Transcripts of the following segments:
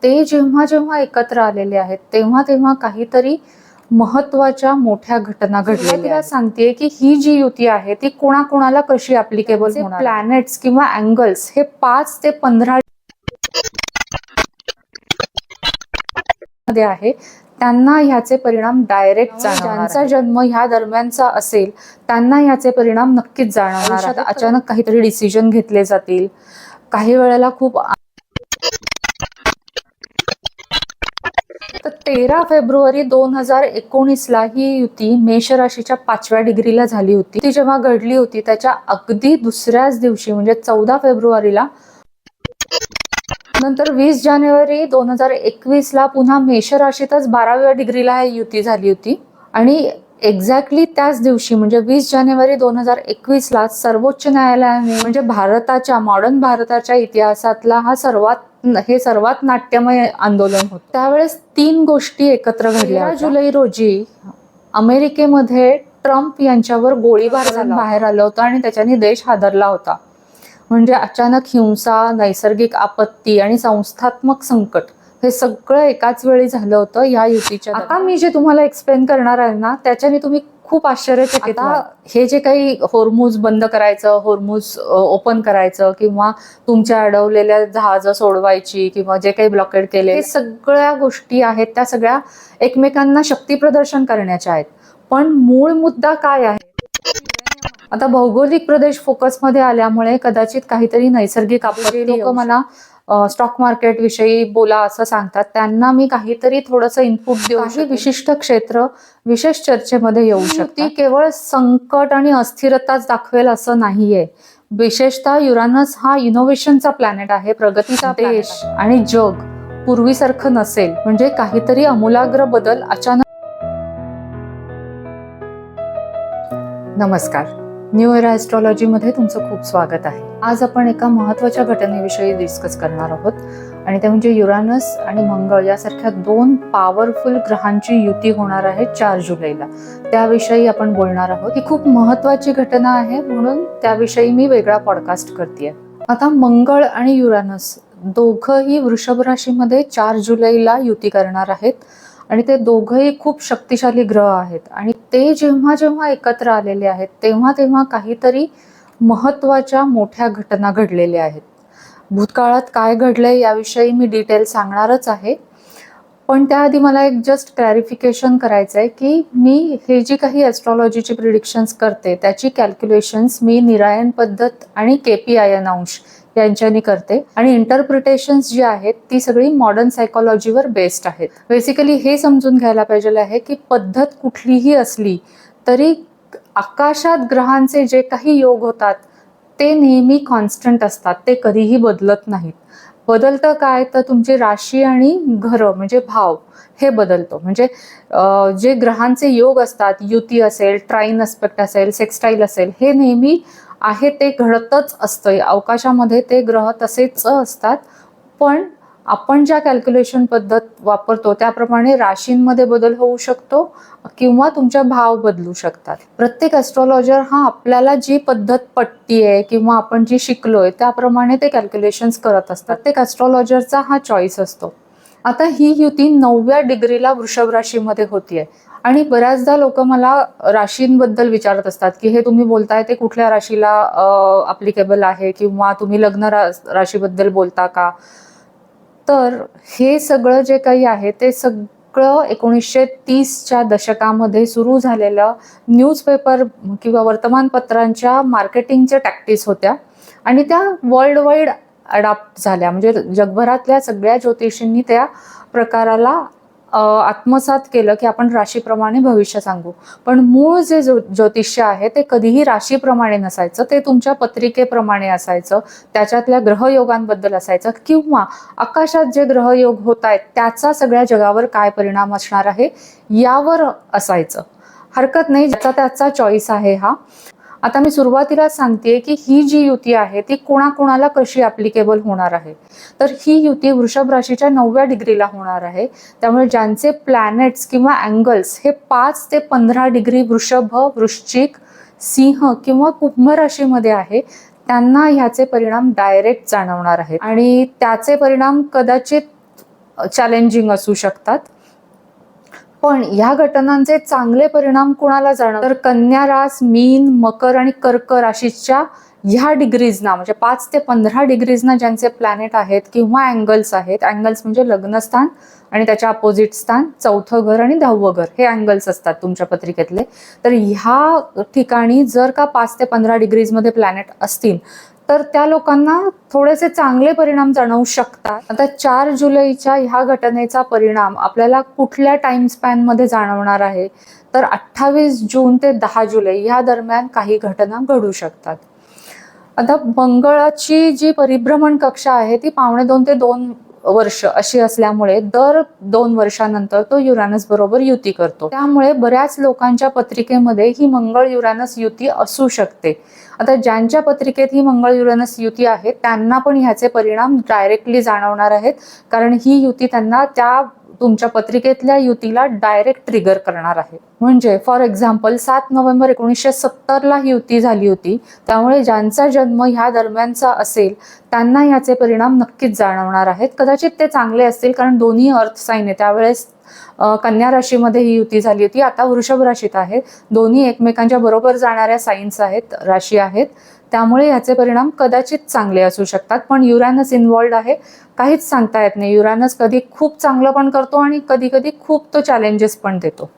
ते जेव्हा जेव्हा एकत्र आलेले आहेत तेव्हा तेव्हा काहीतरी महत्वाच्या मोठ्या घटना घडलेल्या सांगते की ही जी युती आहे ती कोणाकोणाला कशी ऍप्लिकेबल होणार. प्लॅनेट्स किंवा अँगल्स हे 5 ते 15 मध्ये आहे, त्यांना ह्याचे परिणाम डायरेक्ट जाणवणार. ज्यांचा जन्म ह्या दरम्यानचा असेल त्यांना ह्याचे परिणाम नक्कीच जाणवणार. अचानक काहीतरी डिसिजन घेतले जातील, काही वेळेला खूप. तर 13 फेब्रुवारी 2019 ला ही युती मेष राशीच्या 5व्या डिग्रीला झाली होती. ती जेव्हा घडली होती त्याच्या अगदी दुसऱ्याच दिवशी म्हणजे 14 फेब्रुवारीला नंतर 20 जानेवारी 2021 ला पुन्हा मेष राशीतच 12व्या डिग्रीला ही युती झाली होती. आणि एक्झॅक्टली त्याच दिवशी म्हणजे 20 जानेवारी 2021 ला सर्वोच्च न्यायालयाने म्हणजे भारताच्या मॉडर्न भारताच्या इतिहासातला हे सर्वात नाट्यमय आंदोलन होतं. त्यावेळेस 3 गोष्टी एकत्र घडल्या. 13 जुलै रोजी अमेरिकेमध्ये ट्रम्प यांच्यावर गोळीबार झाला, बाहेर आलं होतं आणि त्याच्याने देश हादरला होता. म्हणजे अचानक हिंसा, नैसर्गिक आपत्ती आणि संस्थात्मक संकट हे सगळं एकाच वेळी झालं होतं या युतीच्या. आता मी जे तुम्हाला एक्सप्लेन करणार आहे ना त्याच्याने तुम्ही खूप आश्चर्यचकित व्हाल. हे जे काही होर्मुझ बंद करायचं, होर्मुझ ओपन करायचं किंवा तुमच्या अडवलेल्या जहाजं सोडवायची किंवा जे काही ब्लॉकेड केले, हे सगळ्या गोष्टी आहेत त्या सगळ्या एकमेकांना शक्ती प्रदर्शन करण्याच्या आहेत. पण मूळ मुद्दा काय आहे? आता भौगोलिक प्रदेश फोकसमध्ये आल्यामुळे कदाचित काहीतरी नैसर्गिक आपत्ती. लोक मला स्टॉक मार्केट विषयी बोला असं सांगतात, त्यांना मी काहीतरी थोडंसं इनपुट देऊ. काही विशिष्ट क्षेत्र विशेष चर्चेमध्ये येऊ शकते. केवळ संकट आणि अस्थिरताच दाखवेल असं नाहीये. विशेषतः युरानस हा इनोव्हेशनचा प्लॅनेट आहे, प्रगतीचा. देश आणि जग पूर्वीसारखं नसेल, म्हणजे काहीतरी आमूलाग्र बदल अचानक. नमस्कार, न्यू एरा ॲस्ट्रॉलॉजी मध्ये तुमचं खूप स्वागत आहे. आज आपण एका महत्त्वाच्या घटनेविषयी डिस्कस करणार आहोत आणि ते म्हणजे युरानस आणि मंगळ यासारख्या 2 पॉवरफुल ग्रहांची युती होणार आहे 4 जुलैला. त्याविषयी आपण बोलणार आहोत. ही खूप महत्त्वाची घटना आहे म्हणून त्याविषयी मी वेगळा पॉडकास्ट करतेय. आता मंगळ आणि युरानस दोघंही वृषभ राशीमध्ये 4 जुलैला युती करणार आहेत आणि ते दोघंही खूप शक्तिशाली ग्रह आहेत. आणि ते जेव्हा जेव्हा एकत्र आलेले आहेत तेव्हा तेव्हा काहीतरी महत्त्वाच्या मोठ्या घटना घडलेल्या आहेत. भूतकाळात काय घडलंय याविषयी मी डिटेल सांगणारच आहे, पण त्याआधी मला एक जस्ट क्लॅरिफिकेशन करायचं आहे की मी हे जी काही ॲस्ट्रॉलॉजीची प्रिडिक्शन्स करते त्याची कॅल्क्युलेशन्स मी निरायन पद्धत आणि KPIN अंश यांच्यानी करते आणि इंटरप्रिटेशन्स जी आहेत ती सगळी मॉडर्न सायकोलॉजीवर बेस्ड आहेत. बेसिकली हे समजून घ्यायला पाहिजे आहे की पद्धत कुठलीही असली तरी आकाशात ग्रहांचे जे काही योग होतात ते नेहमी कॉन्स्टंट असतात, ते कधीही बदलत नाहीत. बदलतं काय तर तुमची राशी आणि घरं म्हणजे भाव हे बदलतो. म्हणजे जे ग्रहांचे योग असतात, युती असेल, ट्राईन अस्पेक्ट असेल, सेक्स्टाईल असेल, हे नेहमी आहे ते घडतच असतं. अवकाशामध्ये ते ग्रह तसेच असतात. पण आपण ज्या कॅल्क्युलेशन पद्धत वापरतो त्याप्रमाणे राशींमध्ये बदल होऊ शकतो किंवा तुमच्या भाव बदलू शकतात. प्रत्येक ॲस्ट्रॉलॉजर हा आपल्याला जी पद्धत पटतीये किंवा आपण जी शिकलोय त्याप्रमाणे ते कॅल्क्युलेशन्स करत असतात. प्रत्येक ॲस्ट्रॉलॉजरचा हा चॉईस असतो. आता ही युती 9व्या डिग्रीला वृषभ राशीमध्ये होतीये आणि बऱ्याचदा लोक मला राशींबद्दल विचारत असतात की हे तुम्ही बोलताय ते कुठल्या राशीला ॲप्लिकेबल आहे किंवा तुम्ही लग्न राशीबद्दल बोलता का. तर हे सगळं जे काही आहे ते सगळं 1930च्या दशकामध्ये सुरू झालेलं न्यूजपेपर किंवा वर्तमानपत्रांच्या मार्केटिंगच्या टॅक्टिक्स होत्या आणि त्या वर्ल्ड वाईड अडॉप्ट झाल्या. म्हणजे जगभरातल्या सगळ्या ज्योतिषींनी त्या प्रकाराला आत्मसात केलं की आपण राशीप्रमाणे भविष्य सांगू. पण मूळ जे ज्योतिष्य आहे ते कधीही राशीप्रमाणे नसायचं, ते तुमच्या पत्रिकेप्रमाणे असायचं, त्याच्यातल्या ग्रहयोगांबद्दल असायचं किंवा आकाशात जे ग्रहयोग होत आहेत त्याचा सगळ्या जगावर काय परिणाम असणार आहे यावर असायचं. हरकत नाही, ज्याचा त्याचा चॉईस आहे हा. आता मी सुरुवातीला सांगतेय की ही जी युती आहे ती कोणाकोणाला कशी ॲप्लिकेबल होणार आहे. तर ही युती वृषभ राशीच्या 9व्या डिग्रीला होणार आहे. त्यामुळे ज्यांचे प्लॅनेट्स किंवा अँगल्स हे 5 ते 15 डिग्री वृषभ, वृश्चिक, सिंह किंवा कुंभ राशीमध्ये आहे त्यांना ह्याचे परिणाम डायरेक्ट जाणवणार आहेत आणि त्याचे परिणाम कदाचित चॅलेंजिंग असू शकतात. पण ह्या घटनांचे चांगले परिणाम कुणाला जाणवतात, तर कन्या रास, मीन, मकर आणि कर्क राशीच्या ह्या डिग्रीजना म्हणजे 5 ते 15 डिग्रीजना ज्यांचे प्लॅनेट आहेत किंवा अँगल्स आहेत, अँगल्स म्हणजे लग्नस्थान आणि त्याच्या अपोजिट स्थान, चौथं घर आणि 10वं घर, हे अँगल्स असतात तुमच्या पत्रिकेतले. तर ह्या ठिकाणी जर का 5 ते 15 डिग्रीजमध्ये प्लॅनेट असतील तर त्या लोकांना थोडेसे चांगले परिणाम जाणवू शकतात. आता 4 जुलैच्या ह्या घटनेचा परिणाम आपल्याला कुठल्या टाइम स्पॅन मध्ये जाणवणार आहे, तर 28 जून ते 10 जुलै या दरम्यान काही घटना घडू शकतात. आता मंगळाची जी परिभ्रमण कक्षा आहे ती 1.5 ते 2 वर्ष अशी असल्यामुळे दर 2 वर्षानंतर तो युरानस बरोबर युती करतो. त्यामुळे बऱ्याच लोकांच्या पत्रिकेमध्ये ही मंगळ युरानस युती असू शकते. आता ज्यांच्या पत्रिकेत ही मंगळ युरानस युती आहे त्यांना पण ह्याचे परिणाम डायरेक्टली जाणवणार आहेत, कारण ही युती त्यांना त्या तुमच्या पत्रिकेतल्या युतीला डायरेक्ट ट्रिगर करणार आहे. म्हणजे फॉर एक्झाम्पल 7 नोव्हेंबर 1970 ला ही युती झाली होती, त्यामुळे ज्यांचा जन्म ह्या दरम्यानचा असेल त्यांना याचे परिणाम नक्कीच जाणवणार आहेत. कदाचित ते चांगले असतील, कारण दोन्ही अर्थ साइन आहे. त्यावेळेस कन्या राशीमध्ये ही युती झाली होती, आता वृषभ राशीत आहे. दोन्ही एकमेकांच्या बरोबर जाणाऱ्या साइन्स आहेत, राशी आहेत, त्यामुळे याचे परिणाम कदाचित चांगले असू शकतात. पण युरानस इन्व्हॉल्ड आहे, काहीच सांगता येत नाही. युरानस कधी खूप चांगलं पण करतो आणि कधी कधी खूप तो चॅलेंजेस पण देतो.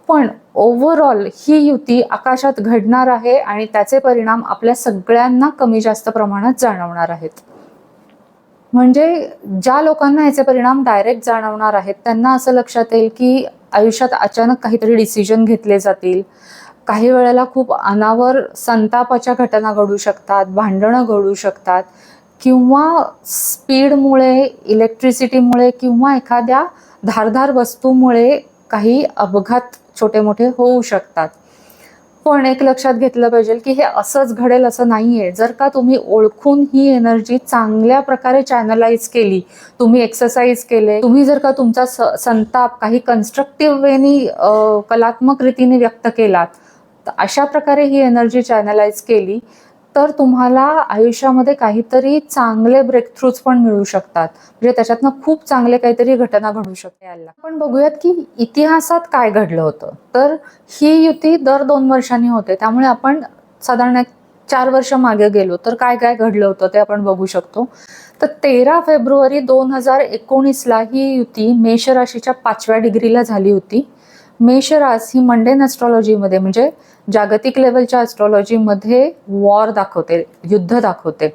पण ओव्हरऑल ही युती आकाशात घडणार आहे आणि त्याचे परिणाम आपल्या सगळ्यांना कमी जास्त प्रमाणात जाणवणार आहेत. म्हणजे ज्या लोकांना याचे परिणाम डायरेक्ट जाणवणार आहेत त्यांना असं लक्षात येईल की आयुष्यात अचानक काहीतरी डिसिजन घेतले जातील. काही वेळेला खूप अनावर संतापाच्या घटना घडू शकतात, भांडणं घडू शकतात, किंवा स्पीडमुळे, इलेक्ट्रिसिटीमुळे किंवा एखाद्या धारदार वस्तूमुळे काही अपघात छोटे मोठे होऊ शकतात. पण एक लक्षात घेतलं पाहिजे की हे असंच घडेल असं नाहीये. जर का तुम्ही ओळखून ही एनर्जी चांगल्या प्रकारे चॅनलाइज केली, तुम्ही एक्सरसाइज केले, तुम्ही जर का तुमचा संताप काही कन्स्ट्रक्टिव्ह वेनी कलात्मक रीतीने व्यक्त केलात, तर अशा प्रकारे ही एनर्जी चॅनलाइज केली तर तुम्हाला आयुष्यामध्ये काहीतरी चांगले ब्रेक थ्रूज पण मिळू शकतात. म्हणजे त्याच्यातनं खूप चांगले काहीतरी घटना घडू शकते. आपण बघूयात की इतिहासात काय घडलं होतं. तर ही युती दर 2 वर्षांनी होते, त्यामुळे आपण साधारण 4 वर्ष मागे गेलो तर काय काय घडलं होतं ते आपण बघू शकतो. तर 13 फेब्रुवारी 2019 ला ही युती मेष राशीच्या 5व्या डिग्रीला झाली होती. मेष रास ही मंडेन ॲस्ट्रॉलॉजीमध्ये म्हणजे जागतिक लेवलच्या ॲस्ट्रॉलॉजीमध्ये वॉर दाखवते, युद्ध दाखवते.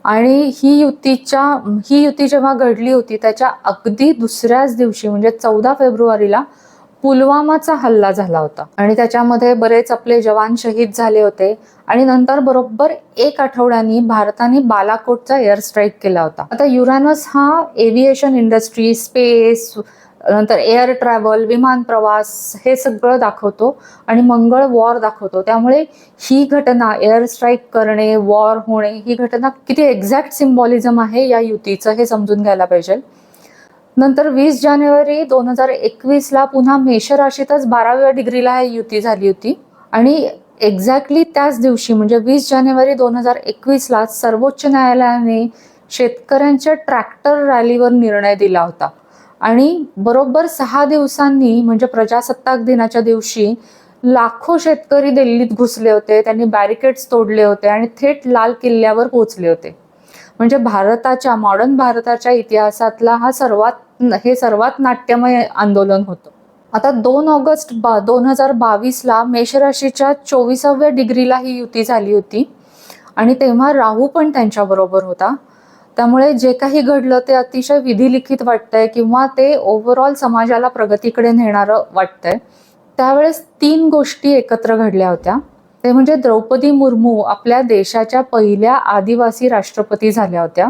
आणि ही युती जेव्हा घडली होती त्याच्या अगदी दुसऱ्याच दिवशी म्हणजे 14 फेब्रुवारीला पुलवामाचा हल्ला झाला होता आणि त्याच्यामध्ये बरेच आपले जवान शहीद झाले होते. आणि नंतर बरोबर 1 आठवड्यानी भारताने बालाकोटचा एअर स्ट्राईक केला होता. आता युरानस हा एव्हिएशन इंडस्ट्री, स्पेस, नंतर एअर ट्रॅव्हल, विमान प्रवास हे सगळं दाखवतो आणि मंगळ वॉर दाखवतो. त्यामुळे ही घटना, एअर स्ट्राईक करणे, वॉर होणे, ही घटना किती एक्झॅक्ट सिम्बॉलिझम आहे या युतीचं हे समजून घ्यायला पाहिजे. नंतर 20 जानेवारी 2021 ला पुन्हा मेष राशीतच 12व्या डिग्रीला ही युती झाली होती. आणि एक्झॅक्टली त्याच दिवशी म्हणजे 20 जानेवारी 2021 ला सर्वोच्च न्यायालयाने शेतकऱ्यांच्या ट्रॅक्टर रॅलीवर निर्णय दिला होता. आणि बरोबर 6 दिवसांनी म्हणजे प्रजासत्ताक दिनाच्या दिवशी लाखो शेतकरी दिल्लीत घुसले होते. त्यांनी बॅरिकेड्स तोडले होते आणि थेट लाल किल्ल्यावर पोहोचले होते. म्हणजे मॉडर्न भारताच्या इतिहासातला हे सर्वात नाट्यमय आंदोलन होतं. आता 2 ऑगस्ट 2022 ला मेष राशीच्या 24व्या डिग्रीला ही युती झाली होती आणि तेव्हा राहू पण त्यांच्याबरोबर होता. त्यामुळे जे काही घडलं ते अतिशय विधिलिखित वाटतंय किंवा ते ओव्हरऑल समाजाला प्रगतीकडे नेणारं वाटतंय. त्यावेळेस 3 गोष्टी एकत्र घडल्या होत्या. ते म्हणजे द्रौपदी मुर्मू आपल्या देशाच्या पहिल्या आदिवासी राष्ट्रपती झाल्या होत्या.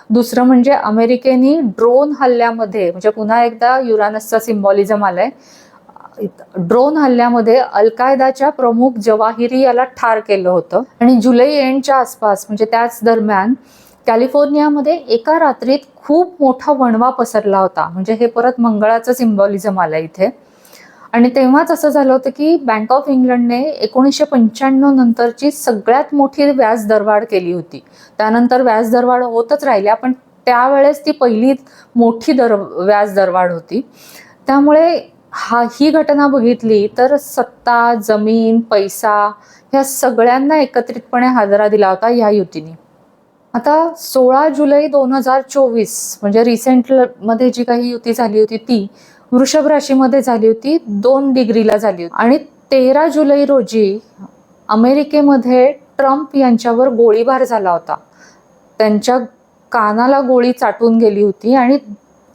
दुसरं म्हणजे अमेरिकेने ड्रोन हल्ल्यामध्ये, म्हणजे पुन्हा एकदा युरानसचा सिम्बॉलिझम आलाय, ड्रोन हल्ल्यामध्ये अल कायदाच्या प्रमुख जवाहिरी याला ठार केलं होतं. आणि जुलै एंडच्या आसपास म्हणजे त्याच दरम्यान कॅलिफोर्नियामध्ये एका रात्रीत खूप मोठा वणवा पसरला होता. म्हणजे हे परत मंगळाचं सिम्बॉलिझम आलं इथे. आणि तेव्हाच असं झालं होतं की बँक ऑफ इंग्लंडने 1995 नंतरची सगळ्यात मोठी व्याज दरवाढ केली होती. त्यानंतर व्याज दरवाढ होतच राहिल्या, पण त्यावेळेस ती पहिली मोठी व्याज दरवाढ होती. त्यामुळे ही घटना बघितली तर सत्ता, जमीन, पैसा ह्या सगळ्यांना एकत्रितपणे हादरा दिला होता या युतीने. आता 16 जुलै 2024 म्हणजे रिसेंट मध्ये जी काही युती झाली होती ती वृषभ राशीमध्ये झाली होती, 2 डिग्रीला झाली होती. आणि 13 जुलै रोजी अमेरिकेमध्ये ट्रम्प यांच्यावर गोळीबार झाला होता. त्यांच्या कानाला गोळी चाटून गेली होती आणि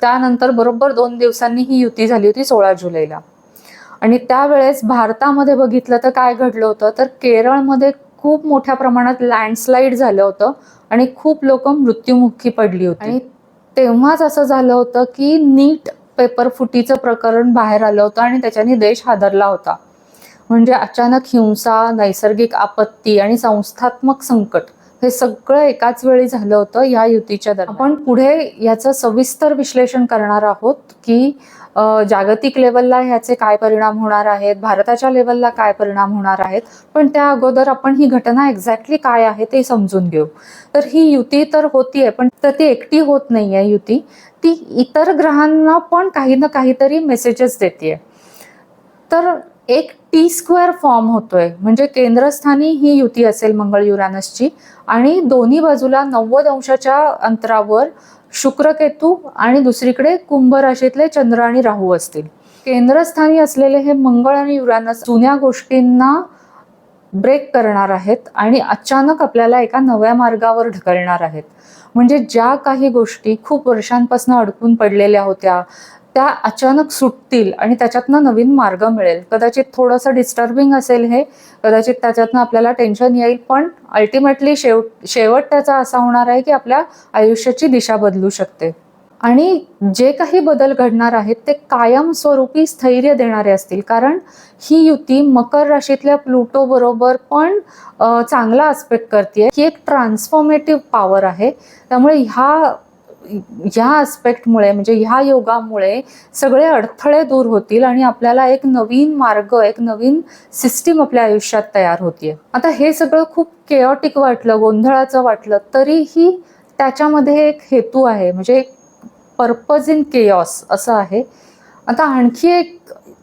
त्यानंतर बरोबर 2 दिवसांनी ही युती झाली होती 16 जुलैला. आणि त्यावेळेस भारतामध्ये बघितलं तर काय घडलं होतं, तर केरळमध्ये खूप मोठ्या प्रमाणात लँडस्लाईड झालं होतं आणि खूप लोक मृत्युमुखी पडली होती. आणि तेव्हाच असं झालं होतं की नीट पेपर फुटीचं प्रकरण बाहेर आलं होतं आणि त्याच्याने देश हादरला होता. म्हणजे अचानक हिंसा, नैसर्गिक आपत्ती आणि संस्थात्मक संकट हे सगळं एकाच वेळी झालं होतं या युतीच्या दरम्यान. आपण पुढे याचं सविस्तर विश्लेषण करणार आहोत की जागतिक लेवलला ह्याचे काय परिणाम होणार आहेत, भारताच्या लेवलला काय परिणाम होणार आहेत. पण त्या अगोदर आपण ही घटना एक्झॅक्टली काय आहे ते समजून घेऊ. तर ही युती तर होतीये, पण ती एकटी होत नाहीये युती, ती इतर ग्रहांना पण काही ना काहीतरी मेसेजेस देतेय. तर एक T² फॉर्म होतोय, म्हणजे केंद्रस्थानी ही युती असेल मंगळ युरानसची आणि दोन्ही बाजूला 90 अंशाच्या अंतरावर शुक्र, केतू आणि दुसरीकडे कुंभ राशीतले चंद्र आणि राहू असतील. केंद्रस्थानी असलेले हे मंगळ आणि युरानस जुन्या गोष्टींना ब्रेक करणार आहेत आणि अचानक आपल्याला एका नव्या मार्गावर ढकलणार आहेत. म्हणजे ज्या काही गोष्टी खूप वर्षांपासून अडकून पडलेल्या होत्या त्या अचानक सुटतील आणि त्याच्यातनं नवीन मार्ग मिळेल. कदाचित थोडंसं डिस्टर्बिंग असेल हे, कदाचित त्याच्यातनं आपल्याला टेन्शन येईल, पण अल्टिमेटली शेवट त्याचा असा होणार आहे की आपल्या आयुष्याची दिशा बदलू शकते. आणि जे काही बदल घडणार आहेत ते कायमस्वरूपी स्थैर्य देणारे असतील, कारण ही युती मकर राशीतल्या प्लुटो बरोबर पण चांगला आस्पेक्ट करते. ही एक ट्रान्सफॉर्मेटिव्ह पॉवर आहे. त्यामुळे ह्या आस्पेक्टमुळे म्हणजे ह्या योगामुळे सगळे अडथळे दूर होतील आणि आपल्याला एक नवीन मार्ग, एक नवीन सिस्टीम आपल्या आयुष्यात तयार होतीये. आता हे सगळं खूप केओटिक वाटलं, गोंधळाचं वाटलं, तरीही त्याच्यामध्ये एक हेतू आहे, म्हणजे एक पर्पज इन केओस असं आहे. आता आणखी एक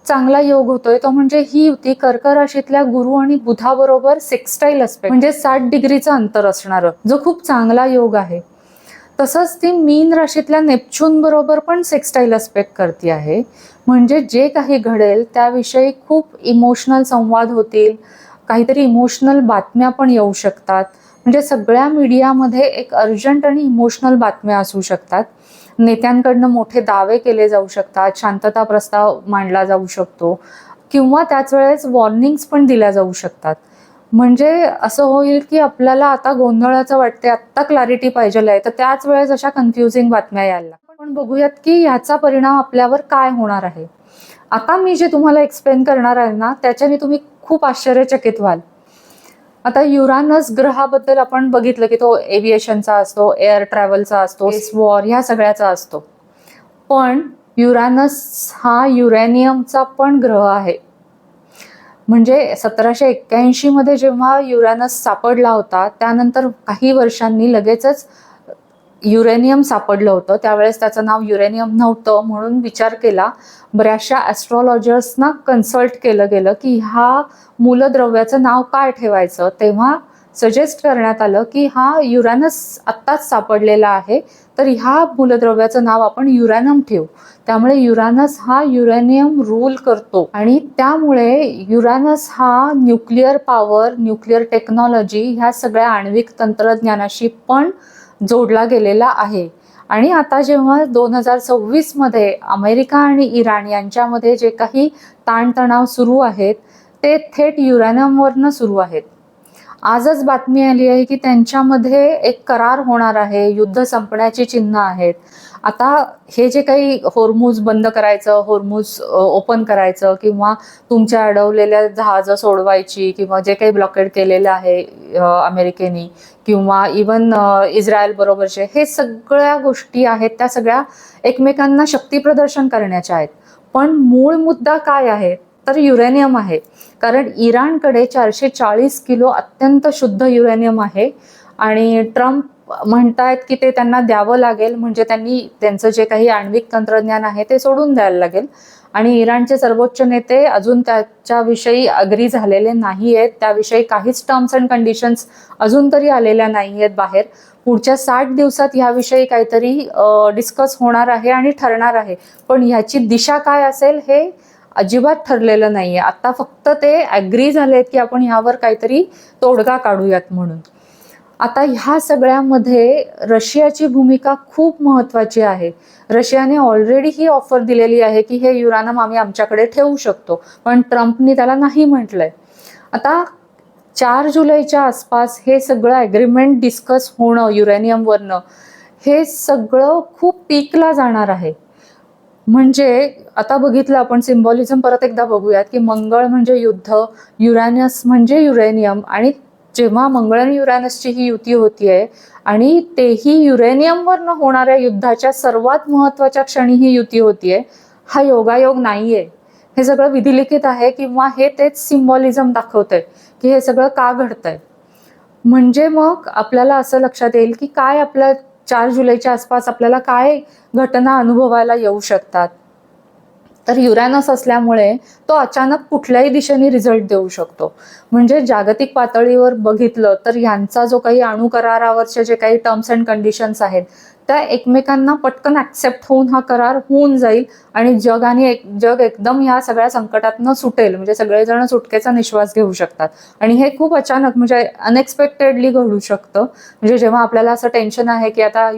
चांगला योग होतोय तो म्हणजे ही युती कर्क राशीतल्या गुरु आणि बुधाबरोबर सेक्स्टाईल आस्पेक्ट म्हणजे 60 डिग्रीचं अंतर असणार, जो खूप चांगला योग आहे. तसंच ती मीन राशीतल्या नेपच्यून बरोबर पण सेक्स्टाईल आस्पेक्ट करते आहे. म्हणजे जे काही घडेल त्याविषयी खूप इमोशनल संवाद होतील, काहीतरी इमोशनल बातम्या पण येऊ शकतात. म्हणजे सगळ्या मीडियामध्ये एक अर्जंट आणि इमोशनल बातम्या असू शकतात. नेत्यांकडनं मोठे दावे केले जाऊ शकतात, शांतता प्रस्ताव मांडला जाऊ शकतो किंवा त्याच वेळेस वॉर्निंग्स पण दिल्या जाऊ शकतात. म्हणजे असं होईल की आपल्याला आता गोंधळाचं वाटते, आत्ता क्लॅरिटी पाहिजे आहे, तर त्याच वेळेस अशा कन्फ्युजिंग बातम्या यायला. पण बघूयात की ह्याचा परिणाम आपल्यावर काय होणार आहे. आता मी जे तुम्हाला एक्सप्लेन करणार आहे ना, त्याच्याने तुम्ही खूप आश्चर्यचकित व्हाल. आता युरानस ग्रहाबद्दल आपण बघितलं की तो एव्हिएशनचा असतो, एअर ट्रॅव्हलचा असतो, स्पेस वॉर ह्या सगळ्याचा असतो. पण युरानस हा युरेनियमचा पण ग्रह आहे. म्हणजे 1781 मध्ये जेव्हा युरानस सापडला होता त्यानंतर काही वर्षांनी लगेचच युरेनियम सापडलं होतं. त्यावेळेस त्याचं नाव युरेनियम नव्हतं, म्हणून विचार केला, बऱ्याचशा ॲस्ट्रॉलॉजर्सना कन्सल्ट केलं गेलं की ह्या मूलद्रव्याचं नाव काय ठेवायचं. तेव्हा सजेस्ट करण्यात आलं की हा युरानस आत्ताच सापडलेला आहे, तर ह्या मूलद्रव्याचं नाव आपण युरॅनम ठेवू. त्यामुळे युरानस हा युरेनियम रूल करतो आणि त्यामुळे युरानस हा न्यूक्लिअर पॉवर, न्यूक्लिअर टेक्नॉलॉजी ह्या सगळ्या आण्विक तंत्रज्ञानाशी पण जोडला गेलेला आहे. आणि आता जेव्हा 2026 मध्ये अमेरिका आणि इराण यांच्यामध्ये जे काही ताणतणाव सुरू आहेत ते थेट युरेनियमवरनं सुरू आहेत. आजच बातमी आली आहे की त्यांच्यामध्ये एक करार होणार आहे, युद्ध संपण्याची चिन्ह आहेत. आता हे जे काही होर्मुज बंद करायचं, होर्मुज ओपन करायचं किंवा तुमच्या अडवलेल्या जहाजं सोडवायची किंवा जे काही ब्लॉकेड केलेलं आहे अमेरिकेने किंवा इवन इस्रायल बरोबरचे, हे सगळ्या गोष्टी आहेत त्या सगळ्या एकमेकांना शक्ती प्रदर्शन करण्याच्या आहेत. पण मूळ मुद्दा काय आहे तर युरेनियम आहे. कारण इराणकडे 440 किलो अत्यंत शुद्ध युरेनियम आहे आणि ट्रम्प म्हणतायत की ते त्यांना द्यावं लागेल, म्हणजे त्यांनी त्यांचं जे काही आण्विक तंत्रज्ञान आहे ते सोडून द्यायला लागेल. आणि इराणचे सर्वोच्च नेते अजून त्याच्याविषयी अग्री झालेले नाही आहेत. त्याविषयी काहीच टर्म्स अँड कंडिशन्स अजून तरी आलेल्या नाही आहेत बाहेर. पुढच्या 60 दिवसात ह्याविषयी काहीतरी डिस्कस होणार आहे आणि ठरणार आहे. पण ह्याची दिशा काय असेल हे अजिबात ठरलेलं नाहीये. आता फक्त ते अग्री झालेत की आपण ह्यावर काहीतरी तोडगा काढूयात म्हणून. आता ह्या सगळ्यामध्ये रशियाची भूमिका खूप महत्वाची आहे. रशियाने ऑलरेडी ही ऑफर दिलेली आहे की हे युरानियम आम्ही आमच्याकडे ठेवू शकतो, पण ट्रम्पनी त्याला नाही म्हटलंय. आता 4 जुलैच्या आसपास हे सगळं अग्रीमेंट डिस्कस होणं युरेनियमवरनं, हे सगळं खूप पीकला जाणार आहे. म्हणजे आता बघितलं आपण सिम्बॉलिझम परत एकदा बघूयात की मंगळ म्हणजे युद्ध, युरॅनस म्हणजे युरेनियम. आणि जेव्हा मंगळ आणि युरॅनसची ही युती होतीये आणि तेही युरेनियमवरनं होणाऱ्या युद्धाच्या सर्वात महत्वाच्या क्षणी ही युती होतीये, हा योगायोग नाहीये. हे सगळं विधिलिखित आहे किंवा हे तेच सिम्बॉलिझम दाखवतंय की हे सगळं का घडतंय. म्हणजे मग आपल्याला असं लक्षात येईल की काय आपल्या 4 जुलैच्या आसपास आपल्याला काय घटना अनुभवायला येऊ शकतात. तर युरॅनस असल्यामुळे तो अचानक कुठल्याही दिशेने रिझल्ट देऊ शकतो. म्हणजे जागतिक पातळीवर बघितलं तर यांचा जो काही अणु करारावरचे जे काही टर्म्स अँड कंडिशन्स आहेत त्या एकमेकांना पटकन ऍक्सेप्ट होऊन हा करार होऊन जाईल आणि जग एकदम ह्या सगळ्या संकटातनं सुटेल. म्हणजे सगळेजण सुटकेचा निश्वास घेऊ शकतात. आणि हे खूप अचानक म्हणजे अनएक्सपेक्टेडली घडू शकतं. म्हणजे जेव्हा आपल्याला असं टेन्शन आहे की आता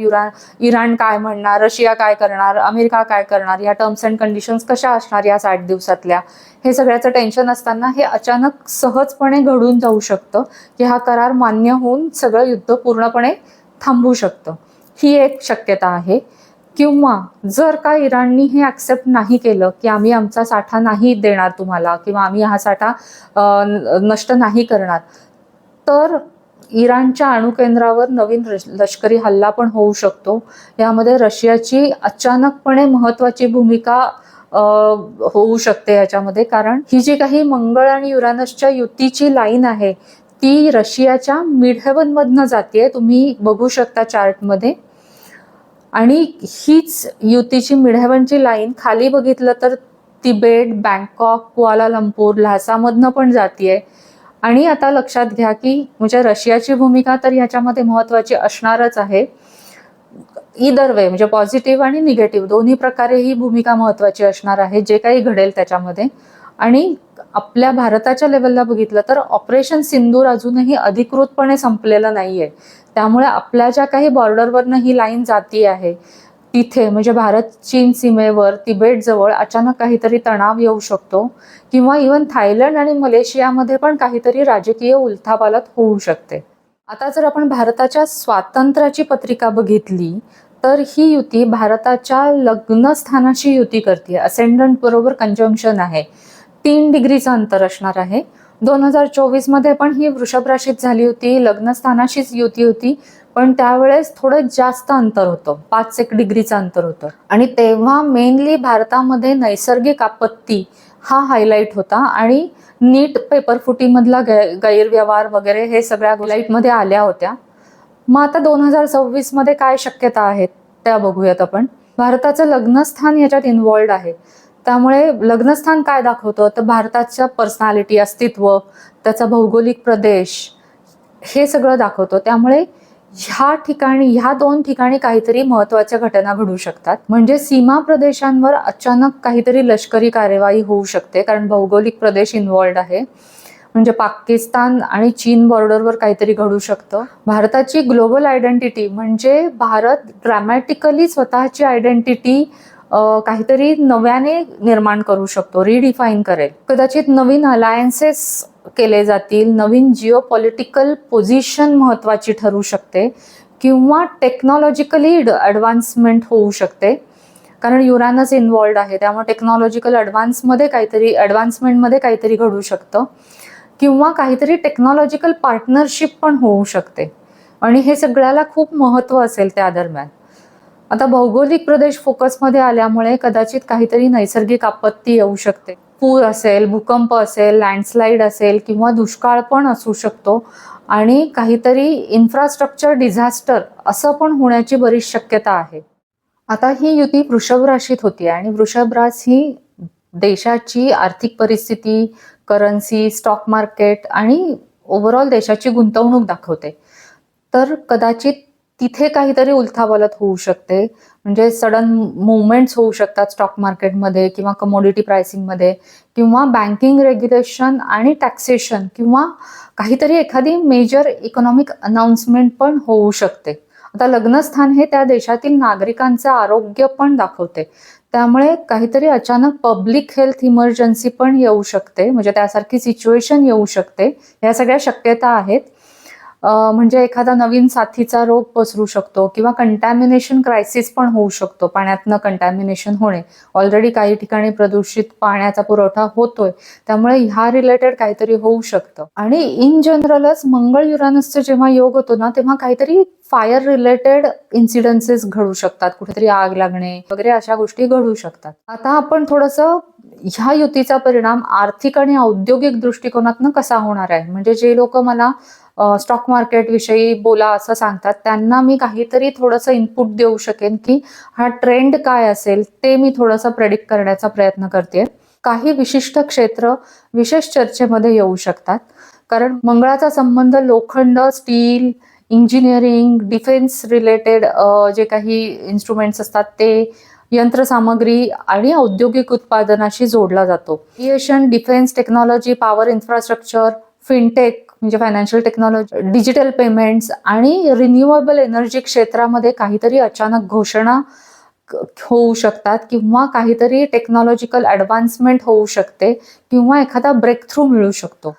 इराण काय म्हणणार, रशिया काय करणार, अमेरिका काय करणार, या टर्म्स अँड कंडिशन्स कशा असणार या 60 दिवसातल्या, हे सगळ्याचं टेन्शन असताना हे अचानक सहजपणे घडून जाऊ शकतं की हा करार मान्य होऊन सगळं युद्ध पूर्णपणे थांबू शकतं. ही एक शक्यता आहे. किंवा जर का इराणनी हे ऍक्सेप्ट नाही केलं की आम्ही आमचा साठा नाही देणार तुम्हाला किंवा आम्ही हा साठा नष्ट नाही करणार, तर इराणच्या अणुकेंद्रावर नवीन लष्करी हल्ला पण होऊ शकतो. यामध्ये रशियाची अचानकपणे महत्वाची भूमिका होऊ शकते याच्यामध्ये. कारण ही जी काही मंगळ आणि युरॅनसच्या युतीची लाईन आहे ती रशियाच्या मिड हेवन मधनं जाते, तुम्ही बघू शकता चार्टमध्ये. आणि हीच युतीची मिड हेवनची लाईन खाली बघितलं तर तिबेट, बँकॉक, कुआलालंपूर, ल्हासामधनं पण जातीये. आणि आता लक्षात घ्या की म्हणजे रशियाची भूमिका तर ह्याच्यामध्ये महत्वाची असणारच आहे. इदर वे म्हणजे पॉझिटिव्ह आणि निगेटिव्ह दोन्ही प्रकारे ही भूमिका महत्वाची असणार आहे जे काही घडेल त्याच्यामध्ये. आणि आपल्या भारताच्या लेवलला बघितलं तर ऑपरेशन सिंदूर अजूनही अधिकृतपणे संपलेलं नाहीये. त्यामुळे आपल्या ज्या काही बॉर्डरवरनं ही लाईन जाती आहे तिथे म्हणजे भारत चीन सीमेवर तिबेट जवळ अचानक काहीतरी तणाव येऊ शकतो. किंवा इव्हन थायलंड आणि मलेशियामध्ये पण काहीतरी राजकीय उलथापालथ होऊ शकते. आता जर आपण भारताच्या स्वातंत्र्याची पत्रिका बघितली तर ही युती भारताच्या लग्नस्थानाशी युती करते. असेंडंट बरोबर कंजंक्शन आहे. 3 डिग्रीचं अंतर असणार आहे. 2024 मध्ये पण ही वृषभ राशीत झाली होती, लग्नस्थानाशीच युती होती, पण त्यावेळेस थोडं जास्त अंतर होतं, 5-1 डिग्रीचं अंतर होतं. आणि तेव्हा मेनली भारतामध्ये नैसर्गिक आपत्ती हा हायलाइट होता आणि नीट पेपरफुटीमधला गैरव्यवहार वगैरे हे सगळ्या लाईटमध्ये आल्या होत्या. मग आता 2026 मध्ये काय शक्यता आहेत त्या बघूयात आपण. भारताचं लग्नस्थान याच्यात इन्व्हॉल्ड आहे. त्यामुळे लग्नस्थान काय दाखवतं तर भारताच्या पर्सनॅलिटी, अस्तित्व, त्याचा भौगोलिक प्रदेश हे सगळं दाखवतो. त्यामुळे ह्या 2 ठिकाणी काहीतरी महत्वाच्या घटना घडू शकतात. म्हणजे सीमा प्रदेशांवर अचानक काहीतरी लष्करी कार्यवाही होऊ शकते कारण भौगोलिक प्रदेश इन्व्हॉल्ड आहे. म्हणजे पाकिस्तान आणि चीन बॉर्डरवर काहीतरी घडू शकतं. भारताची ग्लोबल आयडेंटिटी म्हणजे भारत ड्रॅमॅटिकली स्वतःची आयडेंटिटी काहीतरी नव्याने निर्माण करू शकतो, रिडिफाईन करेल. कदाचित नवीन अलायन्सेस केले जातील, नवीन जिओ पॉलिटिकल पोझिशन महत्वाची ठरू शकते किंवा टेक्नॉलॉजिकली ॲडव्हान्समेंट होऊ शकते. कारण युरॅनस इन्व्हॉल्ड आहे त्यामुळे टेक्नॉलॉजिकल ॲडव्हान्समेंटमध्ये काहीतरी घडू शकतं किंवा काहीतरी टेक्नॉलॉजिकल पार्टनरशिप पण होऊ शकते. आणि हे सगळ्याला खूप महत्त्व असेल त्या दरम्यान. आता भौगोलिक प्रदेश फोकसमध्ये आल्यामुळे कदाचित काहीतरी नैसर्गिक आपत्ती येऊ शकते. पूर असेल, भूकंप असेल, लँडस्लाईड असेल किंवा दुष्काळ पण असू शकतो. आणि काहीतरी इन्फ्रास्ट्रक्चर डिझास्टर असं पण होण्याची बरीच शक्यता आहे. आता ही युती वृषभ राशीत होती आणि वृषभ रास ही देशाची आर्थिक परिस्थिती, करन्सी, स्टॉक मार्केट आणि ओव्हरऑल देशाची गुंतवणूक दाखवते. तर कदाचित तिथे काहीतरी उलथापालथ होऊ शकते. म्हणजे सडन मुवमेंट्स होऊ शकतात स्टॉक मार्केटमध्ये किंवा कमोडिटी प्राइसिंगमध्ये किंवा बँकिंग रेग्युलेशन आणि टॅक्सेशन किंवा काहीतरी एखादी मेजर इकॉनॉमिक अनाउन्समेंट पण होऊ शकते. आता लग्नस्थान हे त्या देशातील नागरिकांचे आरोग्य पण दाखवते. त्यामुळे काहीतरी अचानक पब्लिक हेल्थ इमर्जन्सी पण येऊ शकते, म्हणजे त्यासारखी सिच्युएशन येऊ शकते. या सगळ्या शक्यता आहेत. म्हणजे एखादा नवीन साथीचा रोग पसरू शकतो किंवा कंटॅमिनेशन क्रायसिस पण होऊ शकतो. पाण्यातनं कंटॅमिनेशन होणे, ऑलरेडी काही ठिकाणी प्रदूषित पाण्याचा पुरवठा होतोय, त्यामुळे ह्या रिलेटेड काहीतरी होऊ शकतं. आणि इन जनरलच मंगळ युरानसचा जेव्हा योग होतो ना, तेव्हा काहीतरी फायर रिलेटेड इन्सिडेन्सेस घडू शकतात, कुठेतरी आग लागणे वगैरे अशा गोष्टी घडू शकतात. आता आपण थोडंसं ह्या युतीचा परिणाम आर्थिक आणि औद्योगिक दृष्टिकोनातनं कसा होणार आहे, म्हणजे जे लोक मला स्टॉक मार्केट विषयी बोला असं सांगतात, त्यांना मी काहीतरी थोडंसं इनपुट देऊ शकेन की हा ट्रेंड काय असेल ते मी थोडंसं प्रेडिक्ट करण्याचा प्रयत्न करते. काही विशिष्ट क्षेत्र विशेष चर्चेमध्ये येऊ शकतात, कारण मंगळाचा संबंध लोखंड, स्टील, इंजिनिअरिंग, डिफेन्स रिलेटेड जे काही इन्स्ट्रुमेंट्स असतात ते, यंत्रसामग्री आणि औद्योगिक उत्पादनाशी जोडला जातो. Aviation, defence technology, power infrastructure, fintech म्हणजे फायनान्शियल टेक्नॉलॉजी, डिजिटल पेमेंट्स आणि रिन्युएबल एनर्जी क्षेत्रामध्ये काहीतरी अचानक घोषणा होऊ शकतात किंवा काहीतरी टेक्नॉलॉजिकल ॲडव्हान्समेंट होऊ शकते किंवा एखादा ब्रेक थ्रू मिळू शकतो.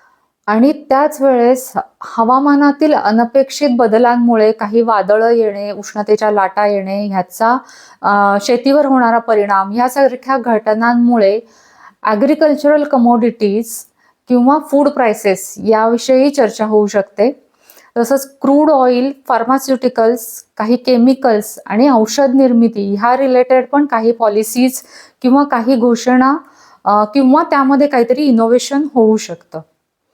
आणि त्याच वेळेस हवामानातील अनपेक्षित बदलांमुळे काही वादळं येणे, उष्णतेच्या लाटा येणे, ह्याचा शेतीवर होणारा परिणाम, यासारख्या घटनांमुळे ॲग्रिकल्चरल कमोडिटीज किंवा फूड प्राइसेस याविषयी चर्चा होऊ शकते. तसंच क्रूड ऑइल, फार्मास्युटिकल्स, काही केमिकल्स आणि औषध निर्मिती ह्या रिलेटेड पण काही पॉलिसीज किंवा काही घोषणा किंवा त्यामध्ये काहीतरी इनोव्हेशन होऊ शकतं.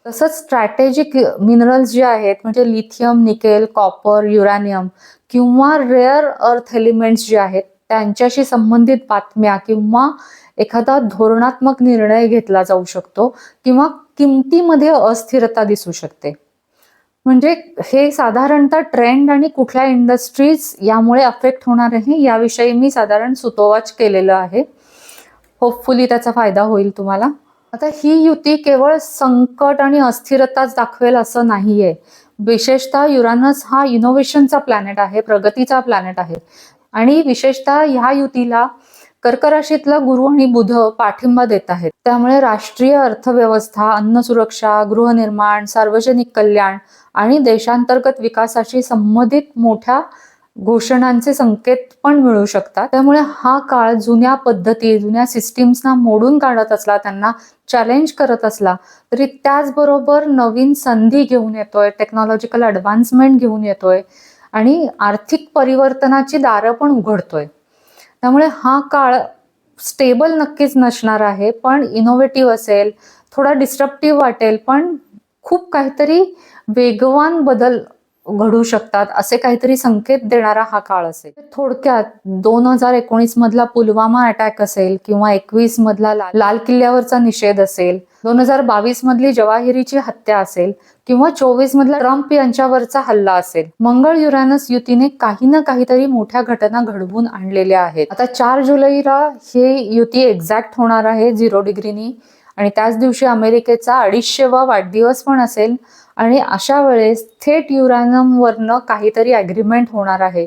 तसंच स्ट्रॅटेजिक मिनरल्स जे आहेत, म्हणजे लिथियम, निकेल, कॉपर, युरॅनियम किंवा रेअर अर्थ एलिमेंट्स जे आहेत, त्यांच्याशी संबंधित बातम्या किंवा एखादा धोरणात्मक निर्णय घेतला जाऊ शकतो किंवा किमतीमध्ये अस्थिरता दिसू शकते. म्हणजे हे साधारणतः ट्रेंड आणि कुठल्या इंडस्ट्रीज यामुळे अफेक्ट होणार आहे याविषयी मी साधारण सुतोवाच केलेलं आहे. होपफुली त्याचा फायदा होईल तुम्हाला. आता ही युती केवळ संकट आणि अस्थिरताच दाखवेल असं नाहीये. विशेषतः युरानस हा इनोव्हेशनचा प्लॅनेट आहे, प्रगतीचा प्लॅनेट आहे. आणि विशेषतः ह्या युतीला कर्क राशीतला गुरु आणि बुध पाठिंबा देत आहेत. त्यामुळे राष्ट्रीय अर्थव्यवस्था, अन्न सुरक्षा, गृहनिर्माण, सार्वजनिक कल्याण आणि देशांतर्गत विकासाशी संबंधित मोठ्या घोषणांचे संकेत पण मिळू शकतात. त्यामुळे हा काळ जुन्या पद्धती, जुन्या सिस्टीम्सना मोडून काढत असला, त्यांना चॅलेंज करत असला, तरी त्याचबरोबर नवीन संधी घेऊन येतोय, टेक्नॉलॉजिकल ॲडव्हान्समेंट घेऊन येतोय आणि आर्थिक परिवर्तनाची दारं पण उघडतोय. त्यामुळे हा काळ स्टेबल नक्कीच नसणार आहे, पण इनोव्हेटिव्ह असेल, थोडा डिस्ट्रप्टिव्ह वाटेल, पण खूप काहीतरी वेगवान बदल घडू शकतात असे काहीतरी संकेत देणारा हा काळ असेल. थोडक्यात 2019 मधला पुलवामा अटॅक असेल किंवा 21 मधला लाल किल्ल्यावरचा निषेध असेल, 2022 मधली जवाहिरीची हत्या असेल किंवा 24 मधला ट्रम्प यांच्यावरचा हल्ला असेल, मंगळ युरानस युतीने काही ना काहीतरी मोठ्या घटना घडवून आणलेल्या आहेत. आता 4 जुलैला हे युती एक्झॅक्ट होणार आहे 0 डिग्रीनी आणि त्याच दिवशी अमेरिकेचा 250वा वाढदिवस पण असेल. आणि अशा वेळेस थेट युरॅनियमवरनं काहीतरी ॲग्रीमेंट होणार आहे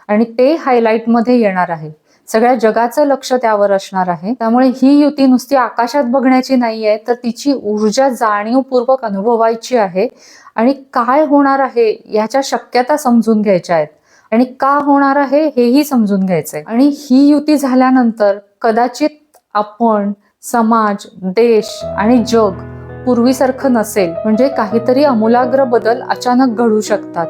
आणि ते हायलाईटमध्ये येणार आहे. सगळ्या जगाचं लक्ष त्यावर असणार आहे. त्यामुळे ही युती नुसती आकाशात बघण्याची नाहीये, तर तिची ऊर्जा जाणीवपूर्वक अनुभवायची आहे आणि काय होणार आहे याच्या शक्यता समजून घ्यायच्या आहेत आणि का होणार आहे हेही समजून घ्यायचंय. आणि ही युती झाल्यानंतर कदाचित आपण, समाज, देश आणि जग पूर्वीसारखं नसेल, म्हणजे काहीतरी आमूलाग्र बदल अचानक घडू शकतात.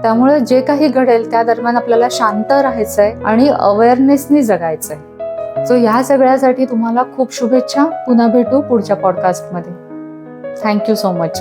त्यामुळे जे काही घडेल त्या दरम्यान आपल्याला शांत राहायचंय आणि अवेअरनेसनी जगायचंय. सो ह्या सगळ्यासाठी तुम्हाला खूप शुभेच्छा. पुन्हा भेटू पुढच्या पॉडकास्टमध्ये. Thank you so much.